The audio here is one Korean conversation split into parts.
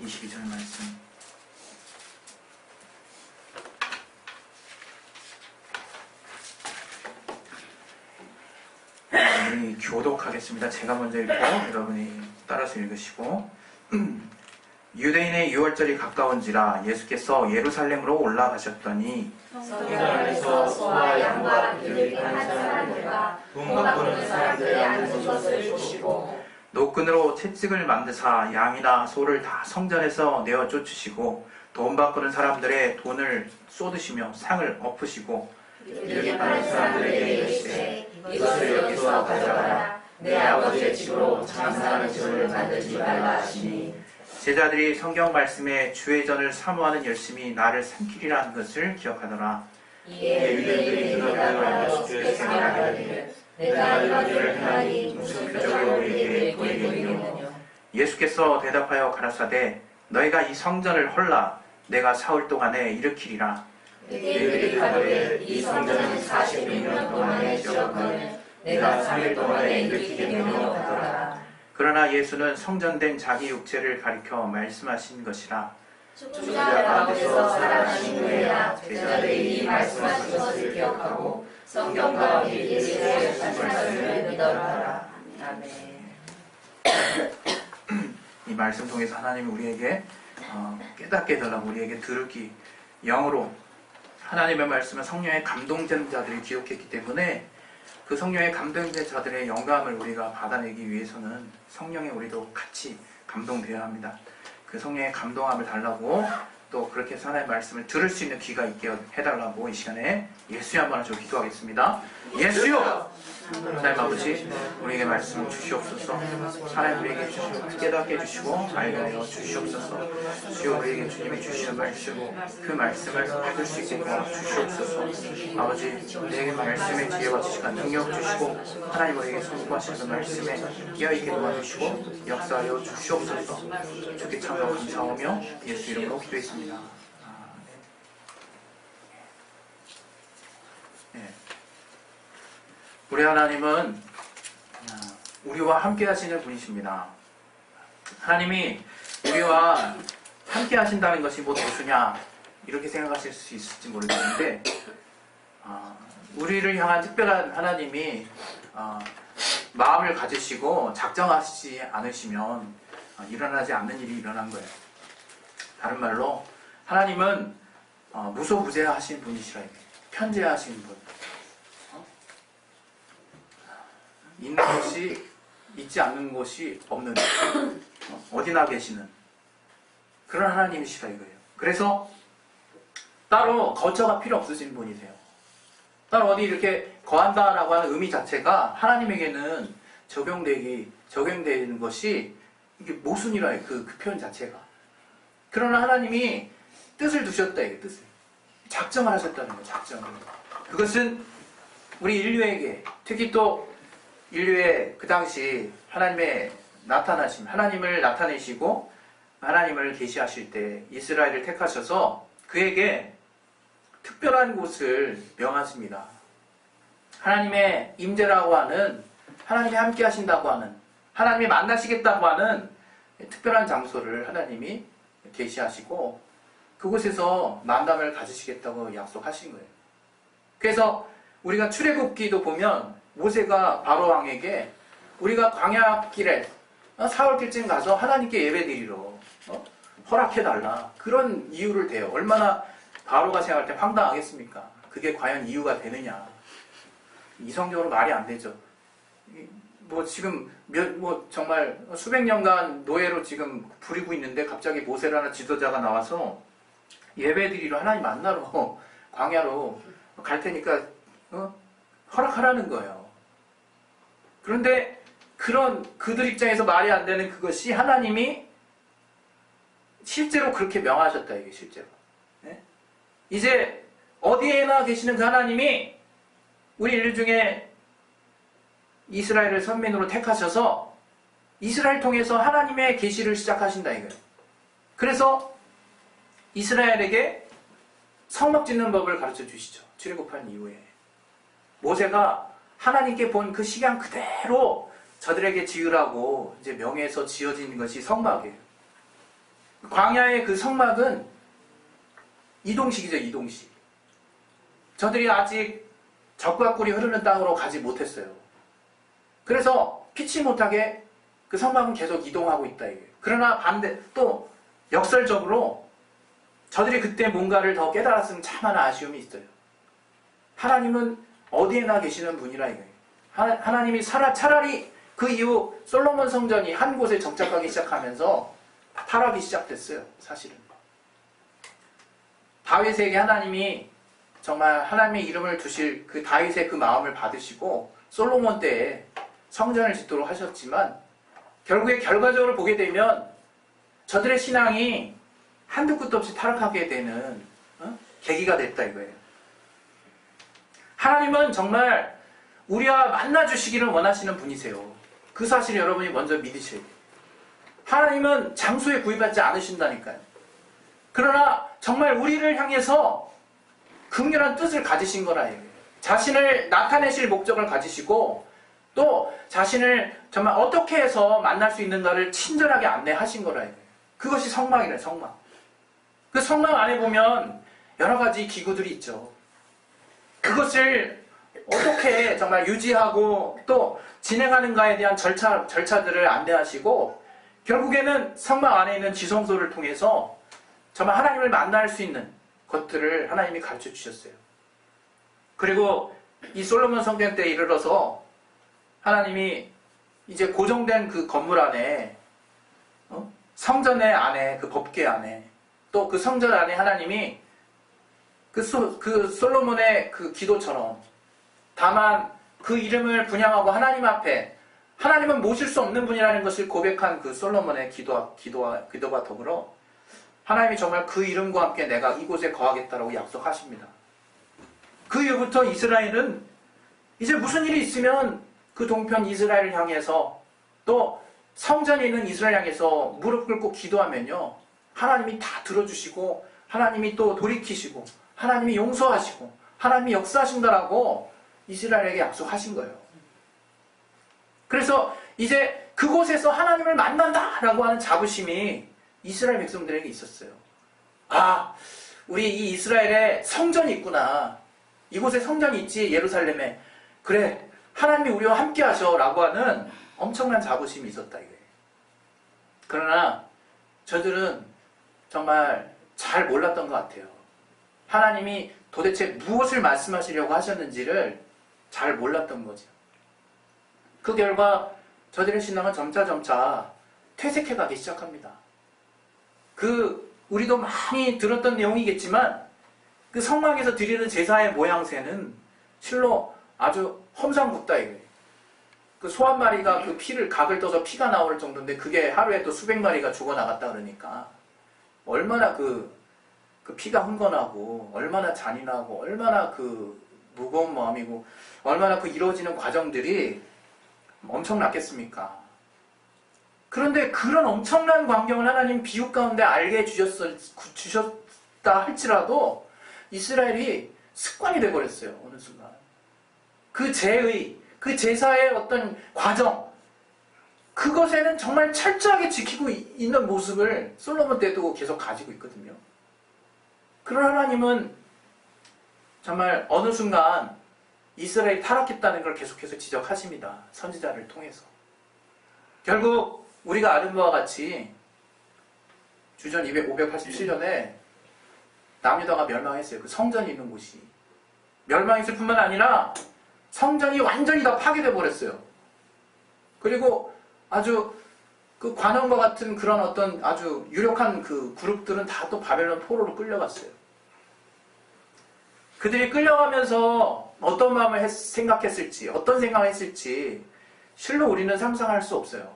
22절 말씀. 여러분이 교독하겠습니다. 제가 먼저 읽고 여러분이 따라서 읽으시고. 유대인의 유월절이 가까운지라 예수께서 예루살렘으로 올라가셨더니 성전 안에서 소와 양과 이를 파는 사람들과 돈 바꾸는 사람들의 앉은 것을 주시고 노끈으로 채찍을 만드사 양이나 소를 다 성전에서 내어 쫓으시고 돈 바꾸는 사람들의 돈을 쏟으시며 상을 엎으시고 이렇게 파는 사람들에게 이르시되 이것을 여기서 가져가라. 내 아버지의 집으로 장사하는 집을 만들지 말라 하시니 제자들이 성경 말씀에 주의 전을 사모하는 열심이 나를 삼키리라 하는 것을 기억하더라. 이에 유대인들이 대답하여 주께 생각하기를 내가 이런 일을 행하니 무슨 표적을 우리에게 보이겠느냐. 예수께서 대답하여 가라사대 너희가 이 성전을 헐라 내가 사흘 동안에 일으키리라. 그들이 가로되 이 성전은 46년 동안에 지었거늘 내가 3일 동안에 일으키겠느냐 하더라. 그러나 예수는 성전된 자기 육체를 가리켜 말씀하신 것이라. 죽은 자 가운데서 살아나신 후에야 제자들이 이 말씀하신 것을 기억하고 성경과 예수의 말씀을 믿어라. 아멘. 이 말씀 통해서 하나님이 우리에게 깨닫게 해달라고 우리에게 들을기 영으로 하나님의 말씀은 성령의 감동된 자들이 기록했기 때문에 그 성령의 감동된 자들의 영감을 우리가 받아내기 위해서는 성령에 우리도 같이 감동되어야 합니다. 그 성령의 감동함을 달라고 또 그렇게 해서 하나님의 말씀을 들을 수 있는 귀가 있게 해달라고 이 시간에 예수여 한번 하시고 기도하겠습니다. 예수여! 하나님 아버지 우리에게 말씀을 주시옵소서. 하나님 우리에게 깨닫게 해주시고 알게 하여 주시옵소서. 주여 우리에게 주님이 주시는 말씀 그 말씀을 받을 수 있게 도와주시옵소서. 아버지 우리에게 말씀의 지혜와 지식과 능력 주시고 하나님 우리에게 선포하시는 그 말씀에 깨어있게 도와주시고 역사하여 주시옵소서. 주께 참으로 감사하며 예수 이름으로 기도했습니다. 우리 하나님은 우리와 함께 하시는 분이십니다. 하나님이 우리와 함께 하신다는 것이 뭐 도수냐 이렇게 생각하실 수 있을지 모르겠는데 우리를 향한 특별한 하나님이 마음을 가지시고 작정하시지 않으시면 일어나지 않는 일이 일어난 거예요. 다른 말로 하나님은 무소부재하신 분이시라. 편재하신 분. 있는 것이 있지 않는 것이 없는 어디나 계시는 그런 하나님이시라 이거예요. 그래서 따로 거처가 필요 없으신 분이세요. 따로 어디 이렇게 거한다라고 하는 의미 자체가 하나님에게는 적용되는 것이 이게 모순이라 해요. 그 표현 자체가. 그러나 하나님이 뜻을 두셨다 이게 뜻을 작정을 하셨다는 거예요. 작정을. 그것은 우리 인류에게 특히 또 인류의 그 당시 하나님의 나타나심, 하나님을 나타내시고 하나님을 계시하실 때 이스라엘을 택하셔서 그에게 특별한 곳을 명하십니다. 하나님의 임재라고 하는, 하나님이 함께 하신다고 하는, 하나님이 만나시겠다고 하는 특별한 장소를 하나님이 계시하시고 그곳에서 만남을 가지시겠다고 약속하신 거예요. 그래서 우리가 출애굽기도 보면 모세가 바로 왕에게 우리가 광야길에 사흘길쯤 가서 하나님께 예배드리러 허락해달라 그런 이유를 대요. 얼마나 바로가 생각할 때 황당하겠습니까? 그게 과연 이유가 되느냐. 이성적으로 말이 안 되죠. 뭐 지금 정말 수백 년간 노예로 지금 부리고 있는데 갑자기 모세라는 지도자가 나와서 예배드리러 하나님 만나러 광야로 갈 테니까 허락하라는 거예요. 그런데 그들 입장에서 말이 안 되는 그것이 하나님이 실제로 그렇게 명하셨다 이게 실제로. 네? 이제 어디에나 계시는 그 하나님이 우리 인류 중에 이스라엘을 선민으로 택하셔서 이스라엘 통해서 하나님의 계시를 시작하신다 이거예요. 그래서 이스라엘에게 성막 짓는 법을 가르쳐 주시죠. 출애굽한 이후에 모세가 하나님께 본 그 식양 그대로 저들에게 지으라고 이제 명해서 지어진 것이 성막이에요. 광야의 그 성막은 이동식이죠, 이동식. 저들이 아직 젖과 꿀이 흐르는 땅으로 가지 못했어요. 그래서 피치 못하게 그 성막은 계속 이동하고 있다 이게. 그러나 반대 또 역설적으로 저들이 그때 뭔가를 더 깨달았으면 참 하나 아쉬움이 있어요. 하나님은 어디에나 계시는 분이라 이거예요. 하나님이 차라리 그 이후 솔로몬 성전이 한 곳에 정착하기 시작하면서 타락이 시작됐어요. 사실은. 다윗에게 하나님이 정말 하나님의 이름을 두실 그 다윗의 그 마음을 받으시고 솔로몬 때에 성전을 짓도록 하셨지만 결국에 결과적으로 보게 되면 저들의 신앙이 한두 끝도 없이 타락하게 되는 계기가 됐다 이거예요. 하나님은 정말 우리와 만나주시기를 원하시는 분이세요. 그 사실을 여러분이 먼저 믿으셔야 돼요. 하나님은 장소에 구애받지 않으신다니까요. 그러나 정말 우리를 향해서 극렬한 뜻을 가지신 거라 이거예요. 자신을 나타내실 목적을 가지시고 또 자신을 정말 어떻게 해서 만날 수 있는가를 친절하게 안내하신 거라 이거예요. 그것이 성막이래요. 성막. 그 성막 안에 보면 여러 가지 기구들이 있죠. 그것을 어떻게 정말 유지하고 또 진행하는가에 대한 절차들을 안내하시고 결국에는 성막 안에 있는 지성소를 통해서 정말 하나님을 만날 수 있는 것들을 하나님이 가르쳐 주셨어요. 그리고 이 솔로몬 성전 때에 이르러서 하나님이 이제 고정된 그 건물 안에 성전의 안에 그 법궤 안에 또 그 성전 안에 하나님이 그 솔로몬의 그 기도처럼 다만 그 이름을 분양하고 하나님 앞에 하나님은 모실 수 없는 분이라는 것을 고백한 그 솔로몬의 기도와 더불어 하나님이 정말 그 이름과 함께 내가 이곳에 거하겠다라고 약속하십니다. 그 이후부터 이스라엘은 이제 무슨 일이 있으면 그 동편 이스라엘을 향해서 또 성전에 있는 이스라엘 향해서 무릎 꿇고 기도하면요. 하나님이 다 들어주시고 하나님이 또 돌이키시고 하나님이 용서하시고 하나님이 역사하신다라고 이스라엘에게 약속하신 거예요. 그래서 이제 그곳에서 하나님을 만난다라고 하는 자부심이 이스라엘 백성들에게 있었어요. 아, 우리 이 이스라엘에 성전이 있구나. 이곳에 성전이 있지, 예루살렘에. 그래, 하나님이 우리와 함께 하셔라고 하는 엄청난 자부심이 있었다 이게. 그러나 저들은 정말 잘 몰랐던 것 같아요. 하나님이 도대체 무엇을 말씀하시려고 하셨는지를 잘 몰랐던 거죠. 그 결과 저들의 신앙은 점차 퇴색해 가기 시작합니다. 우리도 많이 들었던 내용이겠지만 그 성막에서 드리는 제사의 모양새는 실로 아주 험상궂다 이거예요. 그 소 한 마리가 그 각을 떠서 피가 나올 정도인데 그게 하루에 또 수백 마리가 죽어나갔다 그러니까 얼마나 그 피가 흥건하고 얼마나 잔인하고 얼마나 그 무거운 마음이고 얼마나 그 이루어지는 과정들이 엄청났겠습니까? 그런데 그런 엄청난 광경을 하나님 비유 가운데 알게 주셨다 할지라도 이스라엘이 습관이 돼버렸어요. 어느 순간. 그 제사의 어떤 과정 그것에는 정말 철저하게 지키고 있는 모습을 솔로몬 때도 계속 가지고 있거든요. 그런 하나님은 정말 어느 순간 이스라엘이 타락했다는 걸 계속해서 지적하십니다. 선지자를 통해서. 결국 우리가 아는 바와 같이 주전 587년에 남유다가 멸망했어요. 그 성전이 있는 곳이. 멸망했을 뿐만 아니라 성전이 완전히 다 파괴돼 버렸어요. 그리고 아주 그 관원과 같은 그런 어떤 아주 유력한 그 그룹들은 다 또 바벨론 포로로 끌려갔어요. 그들이 끌려가면서 어떤 마음을 생각했을지, 어떤 생각을 했을지 실로 우리는 상상할 수 없어요.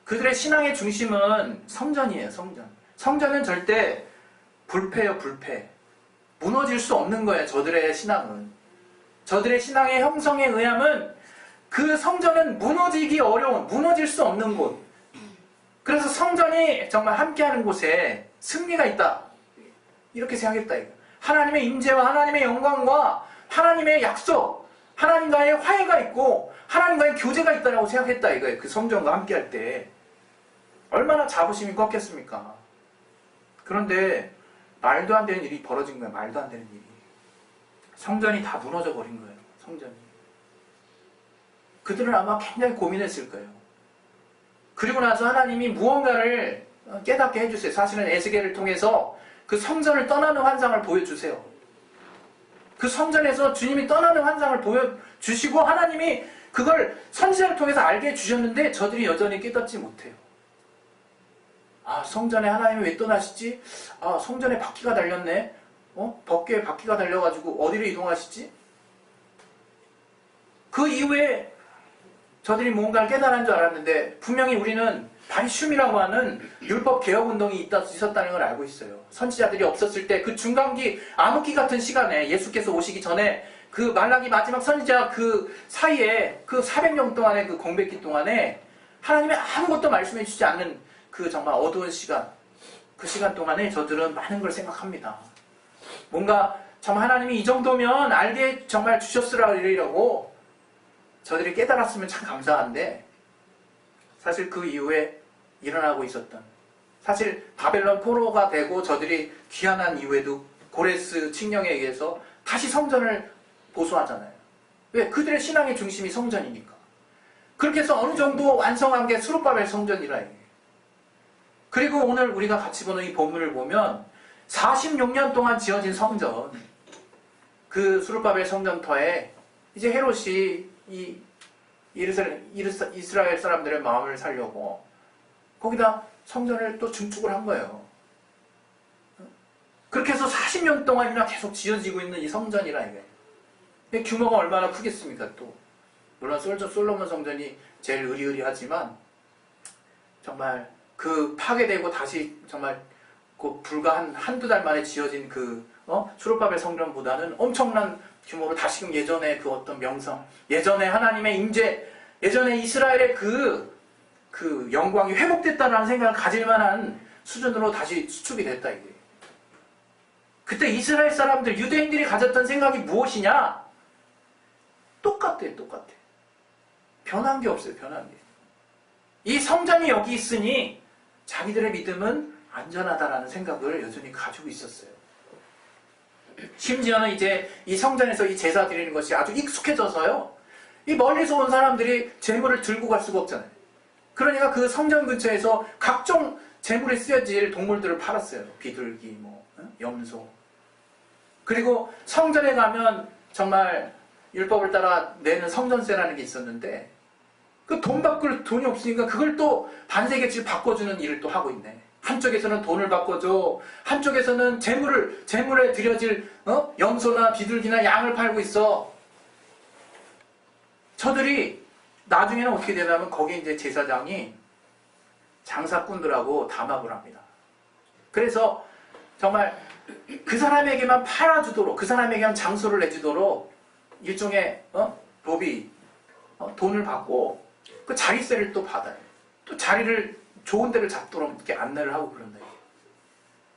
그들의 신앙의 중심은 성전이에요. 성전은 절대 불패예요. 불패. 무너질 수 없는 거예요. 저들의 신앙은. 저들의 신앙의 형성에 의하면 그 성전은 무너지기 어려운, 무너질 수 없는 곳. 그래서 성전이 정말 함께하는 곳에 승리가 있다. 이렇게 생각했다. 이거. 하나님의 임재와 하나님의 영광과 하나님의 약속, 하나님과의 화해가 있고 하나님과의 교제가 있다고 생각했다. 이거예요. 그 성전과 함께할 때. 얼마나 자부심이 꺾였습니까? 그런데 말도 안 되는 일이 벌어진 거예요. 말도 안 되는 일이. 성전이 다 무너져 버린 거예요. 성전이. 그들은 아마 굉장히 고민했을 거예요. 그리고 나서 하나님이 무언가를 깨닫게 해주세요. 사실은 에스겔을 통해서 그 성전을 떠나는 환상을 보여주세요. 그 성전에서 주님이 떠나는 환상을 보여주시고 하나님이 그걸 선지자를 통해서 알게 해주셨는데 저들이 여전히 깨닫지 못해요. 아, 성전에 하나님이 왜 떠나시지? 아, 성전에 바퀴가 달렸네. 법궤에 바퀴가 달려가지고 어디로 이동하시지? 그 이후에 저들이 뭔가를 깨달은 줄 알았는데 분명히 우리는 바리슘이라고 하는 율법 개혁운동이 있었다는 걸 알고 있어요. 선지자들이 없었을 때 그 중간기 암흑기 같은 시간에 예수께서 오시기 전에 그 말라기 마지막 선지자 그 사이에 그 400년 동안의 그 공백기 동안에 하나님이 아무것도 말씀해 주지 않는 그 정말 어두운 시간, 그 시간 동안에 저들은 많은 걸 생각합니다. 뭔가 정말 하나님이 이 정도면 알게 정말 주셨으리라고 저들이 깨달았으면 참 감사한데 사실 그 이후에 일어나고 있었던 사실 바벨론 포로가 되고 저들이 귀환한 이후에도 고레스 칙령에 의해서 다시 성전을 보수하잖아요. 왜? 그들의 신앙의 중심이 성전이니까. 그렇게 해서 어느 정도 완성한 게 스룹바벨 성전이라 해요. 그리고 오늘 우리가 같이 보는 이 본문을 보면 46년 동안 지어진 성전, 그 스룹바벨 성전터에 이제 헤롯이 이 이스라엘 사람들의 마음을 살려고 거기다 성전을 또 증축을 한 거예요. 그렇게 해서 40년 동안이나 계속 지어지고 있는 이 성전이라 이게 규모가 얼마나 크겠습니까? 또 물론 솔로몬 성전이 제일 의리의리하지만 정말 그 파괴되고 다시 정말 그 불과 한두 달 만에 지어진 그 수룹바벨 성전보다는 엄청난 규모로 다시금 예전의 그 어떤 명성, 예전에 하나님의 임재, 예전에 이스라엘의 그 영광이 회복됐다는 생각을 가질 만한 수준으로 다시 수축이 됐다 이게. 그때 이스라엘 사람들, 유대인들이 가졌던 생각이 무엇이냐? 똑같아요, 똑같아. 변한 게 없어요, 변한 게. 이 성전이 여기 있으니 자기들의 믿음은 안전하다라는 생각을 여전히 가지고 있었어요. 심지어는 이제 이 성전에서 이 제사 드리는 것이 아주 익숙해져서요. 이 멀리서 온 사람들이 제물을 들고 갈 수가 없잖아요. 그러니까 그 성전 근처에서 각종 제물에 쓰여질 동물들을 팔았어요. 비둘기, 염소. 그리고 성전에 가면 정말 율법을 따라 내는 성전세라는 게 있었는데 그 돈 바꿀 돈이 없으니까 그걸 또 반세계치 바꿔주는 일을 또 하고 있네. 한쪽에서는 돈을 바꿔줘. 한쪽에서는 제물에 드려질 염소나 비둘기나 양을 팔고 있어. 저들이 나중에는 어떻게 되냐면 거기에 이제 제사장이 장사꾼들하고 담합을 합니다. 그래서 정말 그 사람에게만 팔아주도록, 그 사람에게만 장소를 내주도록 일종의 로비, 돈을 받고 그 자리세를 또 받아요. 또 자리를 좋은 데를 잡도록 이렇게 안내를 하고 그런다.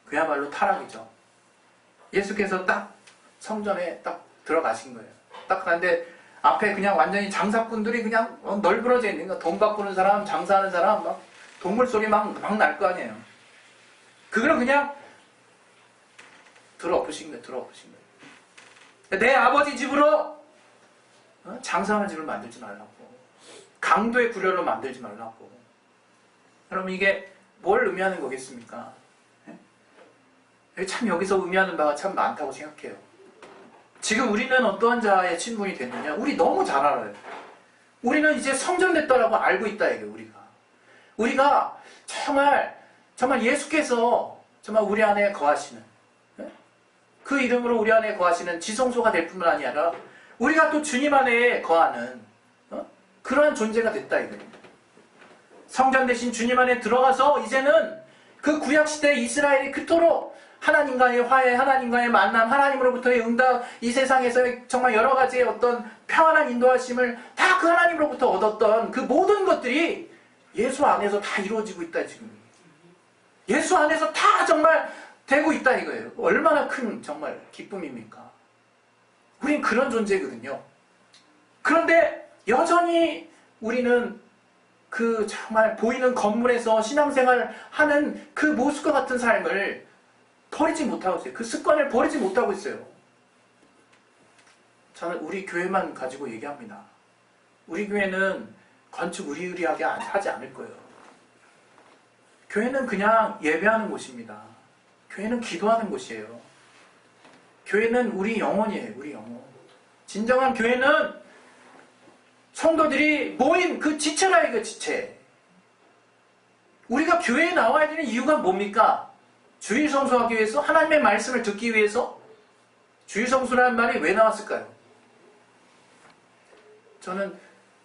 그야말로 타락이죠. 예수께서 딱 성전에 딱 들어가신 거예요. 딱 가는데 앞에 그냥 완전히 장사꾼들이 그냥 널브러져 있는 거예요. 돈 바꾸는 사람, 장사하는 사람, 막 동물 소리 막 날 거 아니에요. 그걸 그냥 들어엎으신 거예요. 들어엎으신 거예요. 내 아버지 집으로 장사하는 집을 만들지 말라고. 강도의 구려로 만들지 말라고. 그럼 이게 뭘 의미하는 거겠습니까? 참 여기서 의미하는 바가 참 많다고 생각해요. 지금 우리는 어떠한 자의 친분이 됐느냐? 우리 너무 잘 알아요. 우리는 이제 성전됐다라고 알고 있다 이게 우리가 정말 예수께서 정말 우리 안에 거하시는 그 이름으로 우리 안에 거하시는 지성소가 될 뿐만 아니라 우리가 또 주님 안에 거하는 그러한 존재가 됐다 이거예요. 성전 대신 주님 안에 들어가서 이제는 그 구약시대 이스라엘이 그토록 하나님과의 화해, 하나님과의 만남, 하나님으로부터의 응답, 이 세상에서의 정말 여러 가지의 어떤 평안한 인도하심을 다 그 하나님으로부터 얻었던 그 모든 것들이 예수 안에서 다 이루어지고 있다 지금. 예수 안에서 다 정말 되고 있다 이거예요. 얼마나 큰 정말 기쁨입니까? 우린 그런 존재거든요. 그런데 여전히 우리는 그 정말 보이는 건물에서 신앙생활 하는 그 모습과 같은 삶을 버리지 못하고 있어요. 그 습관을 버리지 못하고 있어요. 저는 우리 교회만 가지고 얘기합니다. 우리 교회는 건축 의리의리하게 하지 않을 거예요. 교회는 그냥 예배하는 곳입니다. 교회는 기도하는 곳이에요. 교회는 우리 영혼이에요. 우리 영혼. 진정한 교회는 성도들이 모인 그 지체라 이거 지체. 우리가 교회에 나와야 되는 이유가 뭡니까? 주일 성수하기 위해서? 하나님의 말씀을 듣기 위해서? 주일 성수라는 말이 왜 나왔을까요? 저는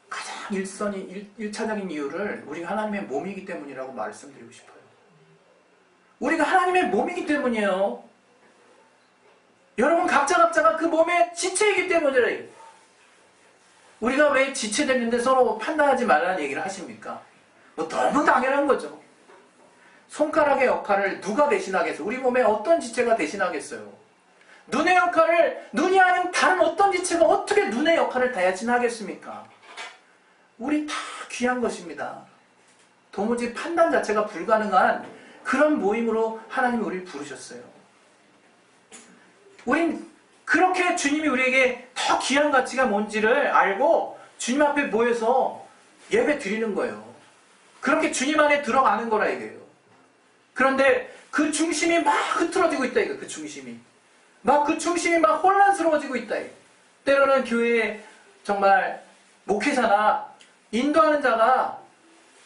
가장 일차적인 이유를 우리가 하나님의 몸이기 때문이라고 말씀드리고 싶어요. 우리가 하나님의 몸이기 때문이에요. 여러분 각자가 그 몸의 지체이기 때문이래요. 우리가 왜 지체됐는데 서로 판단하지 말라는 얘기를 하십니까? 뭐 너무 당연한 거죠. 손가락의 역할을 누가 대신하겠어요? 우리 몸에 어떤 지체가 대신하겠어요? 눈의 역할을 눈이 아닌 다른 어떤 지체가 어떻게 눈의 역할을 대신하겠습니까? 우리 다 귀한 것입니다. 도무지 판단 자체가 불가능한 그런 모임으로 하나님이 우리를 부르셨어요. 우린 그렇게 주님이 우리에게 더 귀한 가치가 뭔지를 알고 주님 앞에 모여서 예배 드리는 거예요. 그렇게 주님 안에 들어가는 거라 이거예요. 그런데 그 중심이 막 흐트러지고 있다 이거. 그 중심이 막 혼란스러워지고 있다 이거. 때로는 교회에 정말 목회자나 인도하는 자가,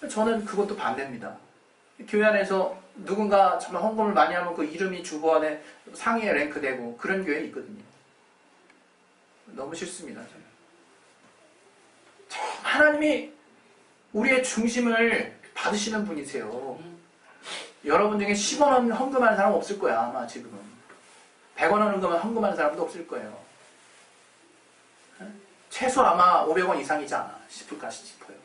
저는 그것도 반대입니다. 교회 안에서 누군가 정말 헌금을 많이 하면 그 이름이 주보 안에 상위에 랭크되고 그런 교회 있거든요. 너무 싫습니다. 저는. 하나님이 우리의 중심을 받으시는 분이세요. 여러분 중에 10원 헌금하는 사람 없을 거야 아마 지금은. 100원 헌금하는 사람도 없을 거예요. 최소 아마 500원 이상이지 않아 싶을까 싶어요.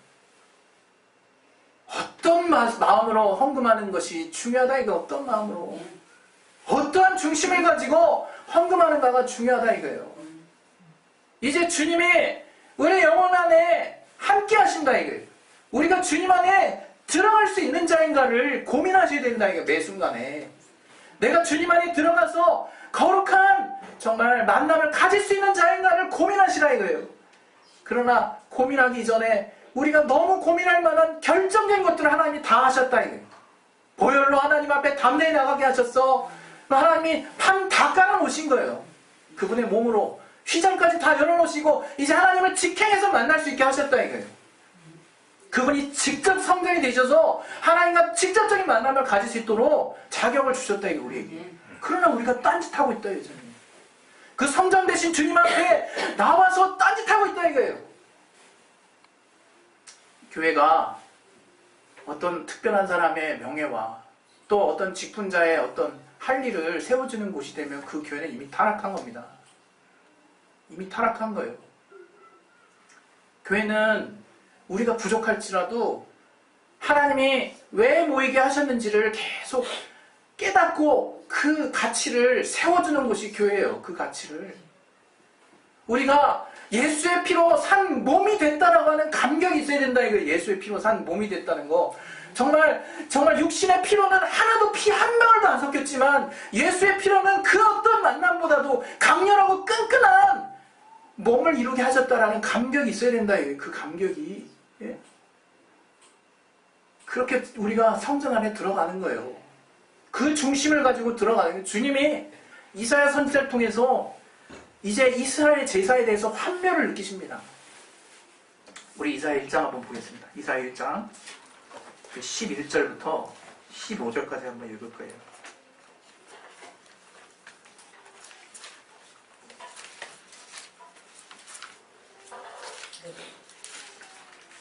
어떤 마음으로 헌금하는 것이 중요하다 이거. 어떤 마음으로 어떠한 중심을 가지고 헌금하는가가 중요하다 이거예요. 이제 주님이 우리 영혼 안에 함께 하신다 이거예요. 우리가 주님 안에 들어갈 수 있는 자인가를 고민하셔야 된다 이거예요. 매 순간에 내가 주님 안에 들어가서 거룩한 정말 만남을 가질 수 있는 자인가를 고민하시라 이거예요. 그러나 고민하기 전에 우리가 너무 고민할 만한 결정적인 것들을 하나님이 다 하셨다 이거예요. 보혈로 하나님 앞에 담대히 나가게 하셨어. 하나님이 판 다 깔아놓으신 거예요. 그분의 몸으로 휘장까지 다 열어놓으시고 이제 하나님을 직행해서 만날 수 있게 하셨다 이거예요. 그분이 직접 성전이 되셔서 하나님과 직접적인 만남을 가질 수 있도록 자격을 주셨다 이거 우리에게. 그러나 우리가 딴짓하고 있다 여전히. 그 성전 대신 주님 앞에 나와서 딴짓하고 있다 이거예요. 교회가 어떤 특별한 사람의 명예와 또 어떤 직분자의 어떤 할 일을 세워주는 곳이 되면 그 교회는 이미 타락한 겁니다. 이미 타락한 거예요. 교회는 우리가 부족할지라도 하나님이 왜 모이게 하셨는지를 계속 깨닫고 그 가치를 세워주는 곳이 교회예요. 그 가치를. 우리가 예수의 피로 산 몸이 됐다라고 하는 감격이 있어야 된다 이거예요. 예수의 피로 산 몸이 됐다는 거. 정말 육신의 피로는 하나도 피 한 방울도 안 섞였지만 예수의 피로는 그 어떤 만남보다도 강렬하고 끈끈한 몸을 이루게 하셨다라는 감격이 있어야 된다 이거예요. 그 감격이. 예? 그렇게 우리가 성전 안에 들어가는 거예요. 그 중심을 가지고 들어가는 거예요. 주님이 이사야 선지자를 통해서 이제 이스라엘 제사에 대해서 환멸을 느끼십니다. 우리 이사야 1장 한번 보겠습니다. 이사야 1장 11절부터 15절까지 한번 읽을 거예요.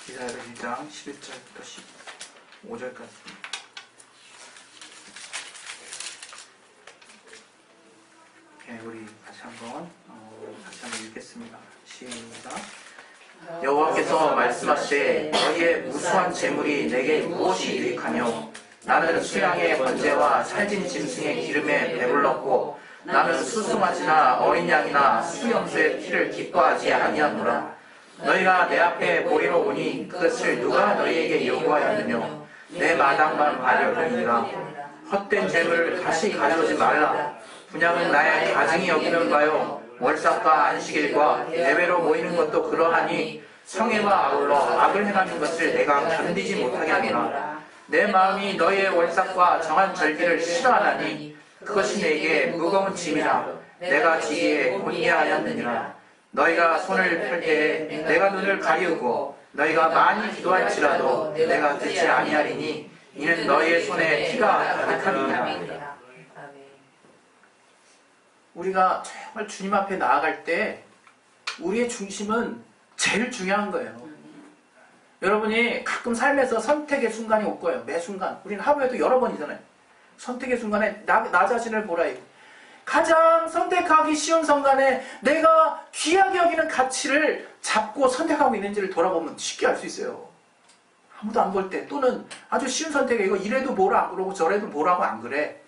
이사야 1장 11절부터 15절까지. 네, 우리 다시 한번 읽겠습니다. 시작. 여호와께서 말씀하시되 너희의 무수한 재물이 내게 무엇이 유익하뇨? 나는 수양의 번제와 살진 짐승의 기름에 배불렀고 나는 수송아지나 어린 양이나 수염소의 피를 기뻐하지 아니하노라. 너희가 내 앞에 보이러 오니 그것을 누가 너희에게 요구하였느냐? 내 마당만 바려느니라. 헛된 재물을 다시 가져오지 말라. 분양은 나의 가증이 여기는 바요. 월삭과 안식일과 예외로 모이는 것도 그러하니 성회와 아울러 악을 행하는 것을 내가 견디지 못하게 하노라. 내 마음이 너희의 월삭과 정한 절기를 싫어하나니 그것이 내게 무거운 짐이라. 내가 지기에 곤리하였느니라. 너희가 손을 펼 때에 내가 눈을 가리우고 너희가 많이 기도할지라도 내가 듣지 아니하리니 이는 너희의 손에 피가 가득함이니라. 우리가 정말 주님 앞에 나아갈 때 우리의 중심은 제일 중요한 거예요. 여러분이 가끔 삶에서 선택의 순간이 올 거예요. 매 순간. 우리는 하루에도 여러 번이잖아요. 선택의 순간에 나 자신을 보라. 가장 선택하기 쉬운 순간에 내가 귀하게 여기는 가치를 잡고 선택하고 있는지를 돌아보면 쉽게 알 수 있어요. 아무도 안 볼 때, 또는 아주 쉬운 선택에 이거 이래도 뭐라 안 그러고 저래도 뭐라고 안 그래.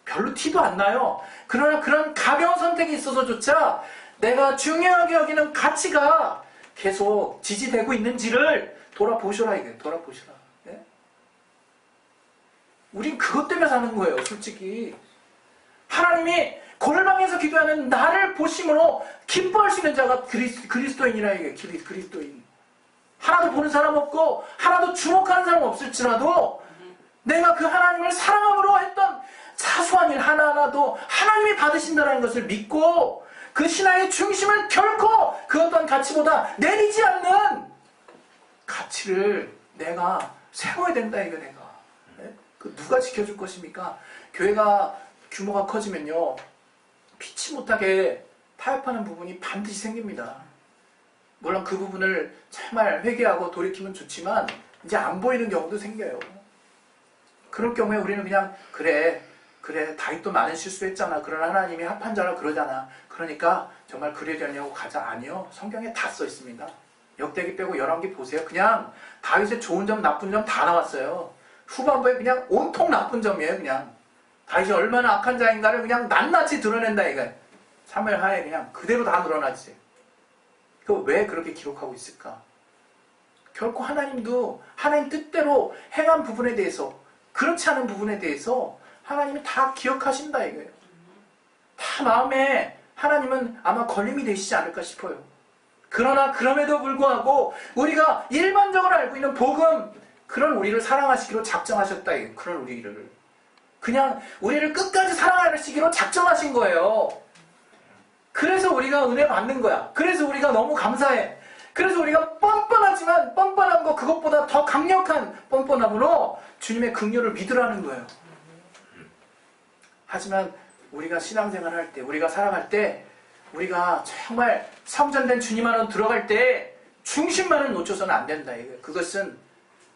별로 티도 안 나요. 그러나 그런 가벼운 선택이 있어서조차 내가 중요하게 여기는 가치가 계속 지지되고 있는지를 돌아보셔라. 이게 돌아보셔라. 네? 우린 그것 때문에 사는 거예요. 솔직히 하나님이 골방에서 기도하는 나를 보심으로 기뻐할 수 있는 자가 그리스도인이라. 이게 그리스도인. 하나도 보는 사람 없고 하나도 주목하는 사람 없을지라도 내가 그 하나님을 사랑함으로 했던 사소한 일 하나하나도 하나님이 받으신다는 것을 믿고 그 신앙의 중심을 결코 그 어떤 가치보다 내리지 않는 가치를 내가 세워야 된다. 이거 내가. 네? 그 누가 지켜줄 것입니까? 교회가 규모가 커지면요, 피치 못하게 타협하는 부분이 반드시 생깁니다. 물론 그 부분을 정말 회개하고 돌이키면 좋지만 이제 안 보이는 경우도 생겨요. 그럴 경우에 우리는 그냥 그래 다윗도 많은 실수했잖아. 그러나 하나님이 합한 자라 그러잖아. 그러니까 정말 그러려냐고 가자. 아니요. 성경에 다 써 있습니다. 역대기 빼고 열왕기 보세요. 그냥 다윗의 좋은 점 나쁜 점 다 나왔어요. 후반부에 그냥 온통 나쁜 점이에요. 그냥 다윗이 얼마나 악한 자인가를 그냥 낱낱이 드러낸다 이거예요. 사무엘 하에 그냥 그대로 다 드러나지. 그 왜 그렇게 기록하고 있을까? 결코 하나님도 하나님 뜻대로 행한 부분에 대해서, 그렇지 않은 부분에 대해서 하나님이 다 기억하신다 이거예요. 다 마음에 하나님은 아마 걸림이 되시지 않을까 싶어요. 그러나 그럼에도 불구하고 우리가 일반적으로 알고 있는 복음, 그런 우리를 사랑하시기로 작정하셨다 이거예요. 그런 우리를 그냥 우리를 끝까지 사랑하시기로 작정하신 거예요. 그래서 우리가 은혜 받는 거야. 그래서 우리가 너무 감사해. 그래서 우리가 뻔뻔하지만 뻔뻔한 거 그것보다 더 강력한 뻔뻔함으로 주님의 긍휼을 믿으라는 거예요. 하지만 우리가 신앙생활 할 때, 우리가 살아갈 때, 우리가 정말 성전된 주님 안으로 들어갈 때 중심만은 놓쳐서는 안 된다. 그것은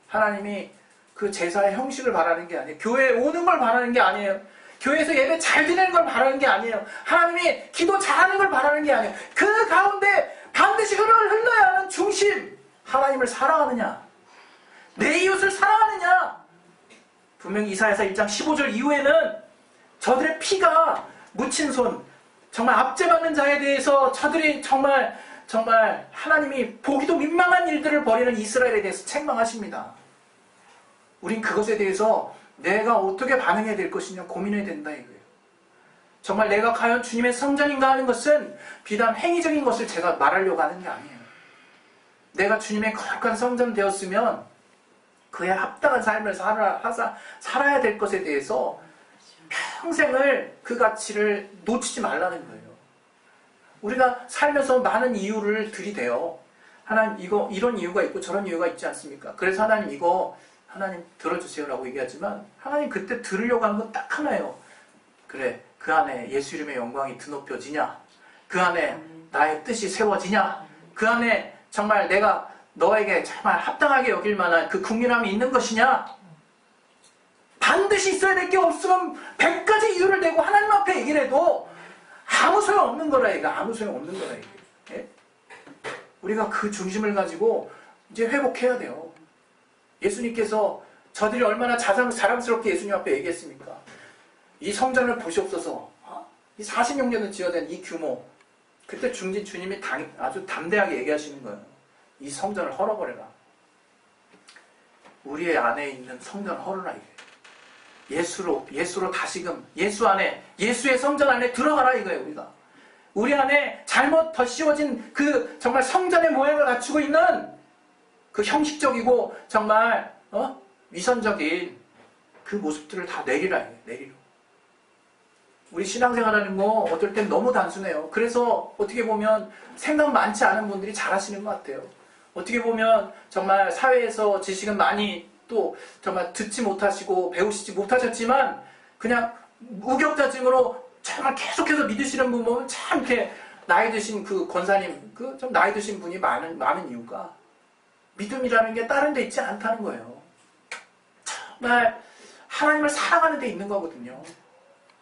하나님이 그 제사의 형식을 바라는 게 아니에요. 교회에 오는 걸 바라는 게 아니에요. 교회에서 예배 잘 드리는 걸 바라는 게 아니에요. 하나님이 기도 잘하는 걸 바라는 게 아니에요. 그 가운데 반드시 흘러야 하는 중심, 하나님을 사랑하느냐, 내 이웃을 사랑하느냐. 분명히 이사야서 1장 15절 이후에는 저들의 피가 묻힌 손, 정말 압제받는 자에 대해서 저들이 정말 하나님이 보기도 민망한 일들을 벌이는 이스라엘에 대해서 책망하십니다. 우린 그것에 대해서 내가 어떻게 반응해야 될 것이냐 고민해야 된다 이거예요. 정말 내가 과연 주님의 성전인가 하는 것은 비단 행위적인 것을 제가 말하려고 하는 게 아니에요. 내가 주님의 거룩한 성전 되었으면 그에 합당한 삶을 살아야 될 것에 대해서 평생을 그 가치를 놓치지 말라는 거예요. 우리가 살면서 많은 이유를 들이대요. 하나님 이런 이유가 있고 저런 이유가 있지 않습니까? 그래서 하나님 들어주세요라고 얘기하지만 하나님 그때 들으려고 하는 건 딱 하나예요. 그래, 그 안에 예수 이름의 영광이 드높여지냐? 그 안에 나의 뜻이 세워지냐? 그 안에 정말 내가 너에게 정말 합당하게 여길 만한 그 국민함이 있는 것이냐? 반드시 있어야 될 게 없으면 100가지 이유를 대고 하나님 앞에 얘기를 해도 아무 소용 없는 거라 이거. 아무 소용 없는 거라 이거. 예? 우리가 그 중심을 가지고 이제 회복해야 돼요. 예수님께서 저들이 얼마나 자랑스럽게 예수님 앞에 얘기했습니까? 이 성전을 보시옵소서. 이 40년 전에 지어낸 이 규모. 그때 중진 주님이 아주 담대하게 얘기하시는 거예요. 이 성전을 헐어버려라. 우리의 안에 있는 성전을 헐어라 이게. 예수로 다시금 예수 안에, 예수의 성전 안에 들어가라 이거예요. 우리 안에 잘못 덧씌워진 그 정말 성전의 모양을 갖추고 있는 그 형식적이고 정말 위선적인 그 모습들을 다 내리라 이거예요. 내리라. 우리 신앙생활하는 거 어떨 땐 너무 단순해요. 그래서 어떻게 보면 생각 많지 않은 분들이 잘하시는 것 같아요. 어떻게 보면 정말 사회에서 지식은 많이 또 정말 듣지 못하시고 배우시지 못하셨지만 그냥 우격다짐으로 정말 계속해서 믿으시는 분 보면 참 이렇게 나이 드신 그 권사님, 그 좀 나이 드신 분이 많은 이유가 믿음이라는 게 다른 데 있지 않다는 거예요. 정말 하나님을 사랑하는 데 있는 거거든요.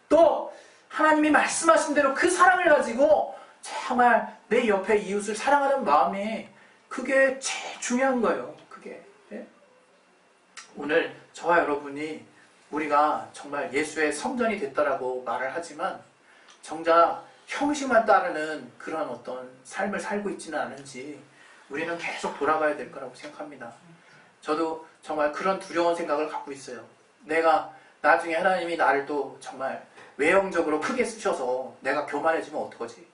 또 하나님이 말씀하신 대로 그 사랑을 가지고 정말 내 옆에 이웃을 사랑하는 마음이 그게 제일 중요한 거예요. 그게. 예? 오늘 저와 여러분이 우리가 정말 예수의 성전이 됐다라고 말을 하지만 정작 형식만 따르는 그런 어떤 삶을 살고 있지는 않은지 우리는 계속 돌아가야 될 거라고 생각합니다. 저도 정말 그런 두려운 생각을 갖고 있어요. 내가 나중에 하나님이 나를 또 정말 외형적으로 크게 쓰셔서 내가 교만해지면 어떡하지?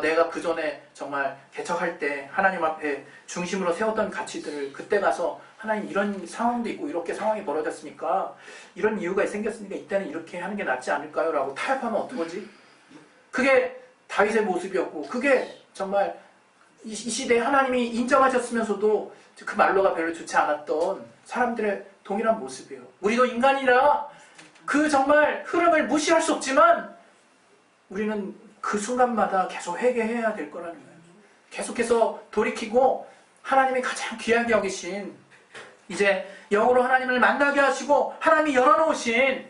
내가 그 전에 정말 개척할 때 하나님 앞에 중심으로 세웠던 가치들을 그때 가서 하나님 이런 상황도 있고 이렇게 상황이 벌어졌으니까 이런 이유가 생겼으니까 이때는 이렇게 하는 게 낫지 않을까요? 라고 타협하면 어떡하지? 그게 다윗의 모습이었고 그게 정말 이 시대에 하나님이 인정하셨으면서도 그 말로가 별로 좋지 않았던 사람들의 동일한 모습이에요. 우리도 인간이라 그 정말 흐름을 무시할 수 없지만 우리는 그 순간마다 계속 회개해야 될 거라는 거예요. 계속해서 돌이키고 하나님이 가장 귀하게 여기신 이제 영으로 하나님을 만나게 하시고 하나님이 열어놓으신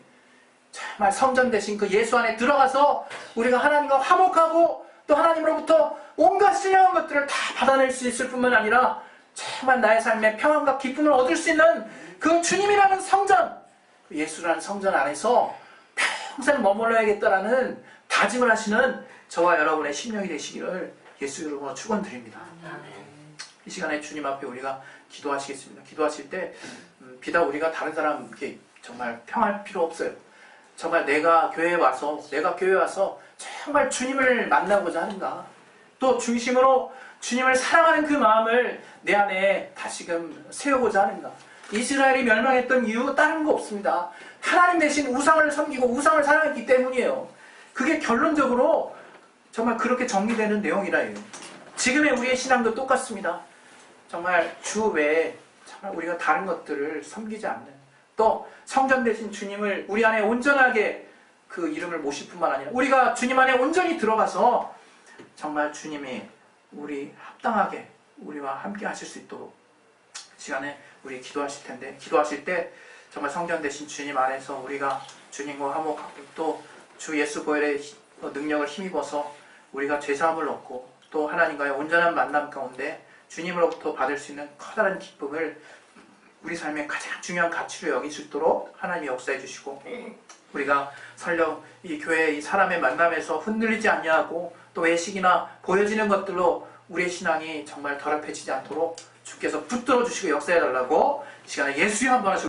정말 성전 대신 그 예수 안에 들어가서 우리가 하나님과 화목하고 또 하나님으로부터 온갖 신령한 것들을 다 받아낼 수 있을 뿐만 아니라 정말 나의 삶에 평안과 기쁨을 얻을 수 있는 그 주님이라는 성전, 예수라는 성전 안에서 평생 머물러야겠다라는 다짐을 하시는 저와 여러분의 심령이 되시기를 예수 이름으로 축원드립니다. 이 시간에 주님 앞에 우리가 기도하시겠습니다. 기도하실 때 비단 우리가 다른 사람 이렇게 정말 평할 필요 없어요. 정말 내가 교회에 와서 정말 주님을 만나고자 하는가, 또 중심으로 주님을 사랑하는 그 마음을 내 안에 다시금 세우고자 하는가. 이스라엘이 멸망했던 이유 다른 거 없습니다. 하나님 대신 우상을 섬기고 우상을 사랑했기 때문이에요. 그게 결론적으로 정말 그렇게 정리되는 내용이라요. 지금의 우리의 신앙도 똑같습니다. 정말 주 외에 정말 우리가 다른 것들을 섬기지 않는, 또 성전 대신 주님을 우리 안에 온전하게 그 이름을 모실 뿐만 아니라 우리가 주님 안에 온전히 들어가서 정말 주님이 우리 합당하게 우리와 함께 하실 수 있도록 시간에 우리 기도하실 텐데, 기도하실 때 정말 성전 대신 주님 안에서 우리가 주님과 화목하고 또 주 예수 보혈의 능력을 힘입어서 우리가 죄사함을 얻고 또 하나님과의 온전한 만남 가운데 주님으로부터 받을 수 있는 커다란 기쁨을 우리 삶의 가장 중요한 가치로 여길 수 있도록 하나님이 역사해 주시고, 우리가 설령 이 교회 이 사람의 만남에서 흔들리지 않냐고 또 외식이나 보여지는 것들로 우리의 신앙이 정말 더럽혀지지 않도록 주께서 붙들어 주시고 역사해 달라고 시간에 예수의 한번 하시고